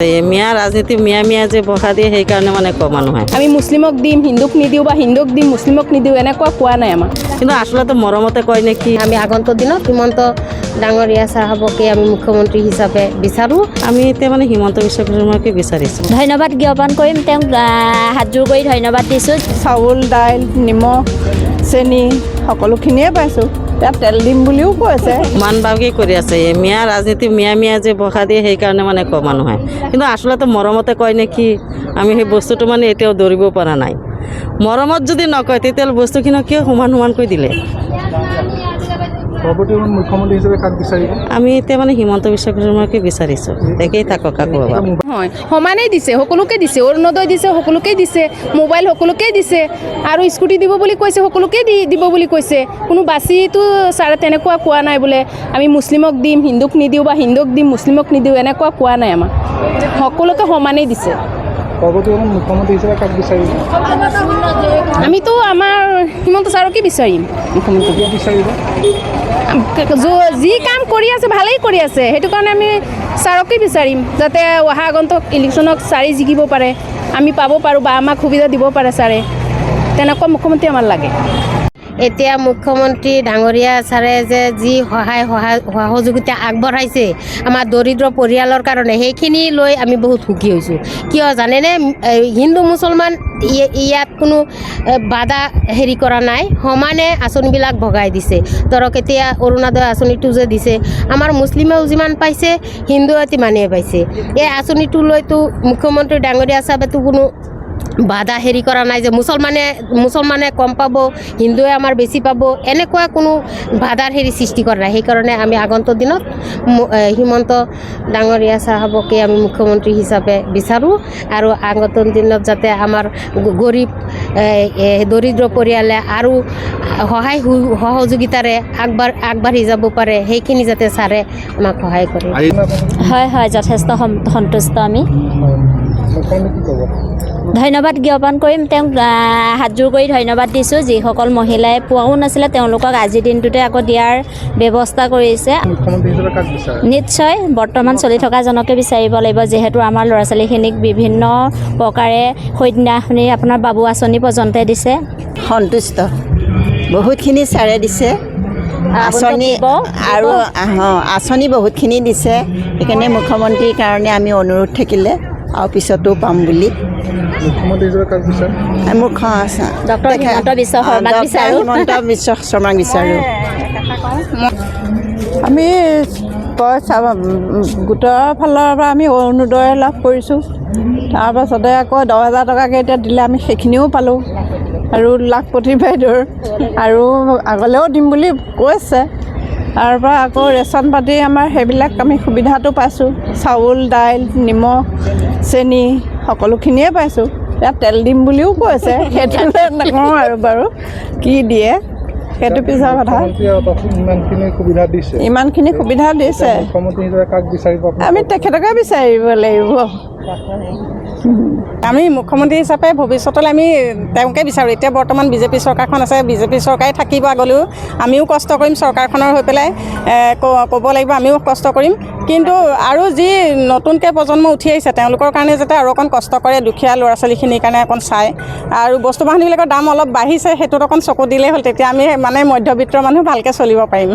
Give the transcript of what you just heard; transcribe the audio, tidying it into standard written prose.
মিয়া ৰাজনীতি মিয়া যে বহা দিয়ে সেইকাৰণে মানে কম মানুহে আমি মুছলিমক দিম হিন্দুক নিদিওঁ বা হিন্দুক দিম মুছলিমক নিদিওঁ এনেকুৱা কোৱা নাই আমাৰ কিন্তু আচলতে মৰমতে কয় নেকি আমি আগন্তুক দিনত হিমন্ত ডাঙৰীয়া চাহাবকে আমি মুখ্যমন্ত্ৰী হিচাপে বিচাৰোঁ আমি এতিয়া মানে হিমন্ত বিশ্ব শৰ্মাকে বিচাৰিছোঁ ধন্যবাদ জ্ঞাপন কৰিম তেওঁক হাতযোৰ কৰি ধন্যবাদ দিছোঁ চাউল দাইল নিমখ চেনি সকলোখিনিয়ে পাইছোঁ তাত তেল দিম বুলিও কৈছে মান বাউকে কৰি আছে মিয়া ৰাজনীতি মিয়া যে বহা দিয়ে সেইকাৰণে মানে কম মানুহে কিন্তু আচলতে মৰমতে কয় নেকি আমি সেই বস্তুটো মানে এতিয়াও ধৰিব পৰা নাই মৰমত যদি নকয় তেতিয়াহ'লে বস্তুখিনি কিয় সমান দিলে মুখ্যমন্ত্ৰী হিচাপে কাক বিচাৰিব আমি এতিয়া মানে হিমন্ত বিশ্ব শৰ্মাকে বিচাৰিছোঁ একেই থাকক কাকো হয় সমানেই দিছে সকলোকে দিছে অৰুণোদয় দিছে সকলোকে দিছে মোবাইল সকলোকে দিছে আৰু স্কুটি দিব বুলি কৈছে সকলোকে দিব বুলি কৈছে কোনো বাছিটো ছাৰে তেনেকুৱা কোৱা নাই বোলে আমি মুছলিমক দিম হিন্দুক নিদিওঁ বা হিন্দুক দিম মুছলিমক নিদিওঁ এনেকুৱা কোৱা নাই আমাক সকলোকে সমানেই দিছে মুখ্যমন্ত্ৰী হিচাপে কাক বিচাৰিব আমিতো আমাৰ হিমন্ত ছাৰকে বিচাৰিম মুখ্যমন্ত্ৰী বিচাৰিব যি কাম কৰি আছে ভালেই কৰি আছে সেইটো কাৰণে আমি ছাৰকে বিচাৰিম যাতে অহা আগন্তুক ইলেকশ্যনক ছাৰে জিকিব পাৰে আমি পাব পাৰোঁ বা আমাক সুবিধা দিব পাৰে ছাৰে তেনেকুৱা মুখ্যমন্ত্ৰী আমাৰ লাগে এতিয়া মুখ্যমন্ত্ৰী ডাঙৰীয়া ছাৰে যে যি সহযোগিতা আগবঢ়াইছে আমাৰ দৰিদ্ৰ পৰিয়ালৰ কাৰণে সেইখিনি লৈ আমি বহুত সুখী হৈছোঁ কিয় জানেনে হিন্দু মুছলমান ইয়াত কোনো বাধা হেৰি কৰা নাই সমানে আঁচনিবিলাক ভগাই দিছে ধৰক এতিয়া অৰুণোদয় আঁচনিটো যে দিছে আমাৰ মুছলিমেও যিমান পাইছে হিন্দুৱে তিমানেই পাইছে এই আঁচনিটো লৈতো মুখ্যমন্ত্ৰী ডাঙৰীয়া চাহেবেতো কোনো বাধা হেৰি কৰা নাই যে মুছলমানে কম পাব হিন্দুৱে আমাৰ বেছি পাব এনেকুৱা কোনো বাধাৰ হেৰি সৃষ্টি কৰা নাই সেইকাৰণে আমি আগন্তুক দিনত হিমন্ত ডাঙৰীয়া চাহাবকে আমি মুখ্যমন্ত্ৰী হিচাপে বিচাৰোঁ আৰু আগন্তুক দিনত যাতে আমাৰ গৰীব দৰিদ্ৰ পৰিয়ালে আৰু সহায় সহযোগিতাৰে আগবাঢ়ি যাব পাৰে সেইখিনি যাতে ছাৰে আমাক সহায় কৰে হয় যথেষ্ট সন্তুষ্ট আমি ধন্যবাদ জ্ঞাপন কৰিম তেওঁক হাতযোৰ কৰি ধন্যবাদ দিছোঁ যিসকল মহিলাই পোৱাও নাছিলে তেওঁলোকক আজিৰ দিনটোতে আকৌ দিয়াৰ ব্যৱস্থা কৰিছে নিশ্চয় বৰ্তমান চলি থকাজনকে বিচাৰিব লাগিব যিহেতু আমাৰ ল'ৰা ছোৱালীখিনিক বিভিন্ন প্ৰকাৰে সৈন্যাসনী আপোনাৰ বাবু আঁচনি পৰ্যন্ত দিছে সন্তুষ্ট বহুতখিনি ছাৰে দিছে আঁচনি আৰু আঁচনি বহুতখিনি দিছে সেইকাৰণে মুখ্যমন্ত্ৰীৰ কাৰণে আমি অনুৰোধ থাকিলে আৰু পিছতো পাম বুলি ডক্টৰ হিমন্ত বিশ্ব শৰ্মাক বিচাৰোঁ আমি পইচা গোটৰ ফালৰ পৰা আমি অৰুণোদয় লাভ কৰিছোঁ তাৰপাছতে আকৌ 10,000 টকাকৈ এতিয়া দিলে আমি সেইখিনিও পালোঁ আৰু লাখপতি বাইদেউৰ আৰু আগলৈও দিম বুলি কৈছে তাৰপৰা আকৌ ৰেচন পাতি আমাৰ সেইবিলাক আমি সুবিধাটো পাইছোঁ চাউল দাইল নিমখ চেনি সকলোখিনিয়ে পাইছোঁ ইয়াত তেল দিম বুলিও কৈছে সেইটো নকওঁ আৰু বাৰু কি দিয়ে সেইটো পিছৰ কথা ইমানখিনি সুবিধা দিছে আমি তেখেতকে বিচাৰিব লাগিব আমি মুখ্যমন্ত্ৰী হিচাপে ভৱিষ্যতলৈ আমি তেওঁকে বিচাৰোঁ এতিয়া বৰ্তমান বিজেপি চৰকাৰখন আছে বিজেপি চৰকাৰে থাকিব আগলৈও আমিও কষ্ট কৰিম চৰকাৰখনৰ হৈ পেলাই ক'ব লাগিব আমিও কষ্ট কৰিম কিন্তু আৰু যি নতুনকৈ প্ৰজন্ম উঠি আহিছে তেওঁলোকৰ কাৰণে যাতে আৰু অকণ কষ্ট কৰে দুখীয়া ল'ৰা ছোৱালীখিনিৰ কাৰণে অকণ চায় আৰু বস্তু বাহানিবিলাকৰ দাম অলপ বাঢ়িছে সেইটোত অকণ চকু দিলেই হ'ল তেতিয়া আমি মানে মধ্যবিত্ত মানুহ ভালকৈ চলিব পাৰিম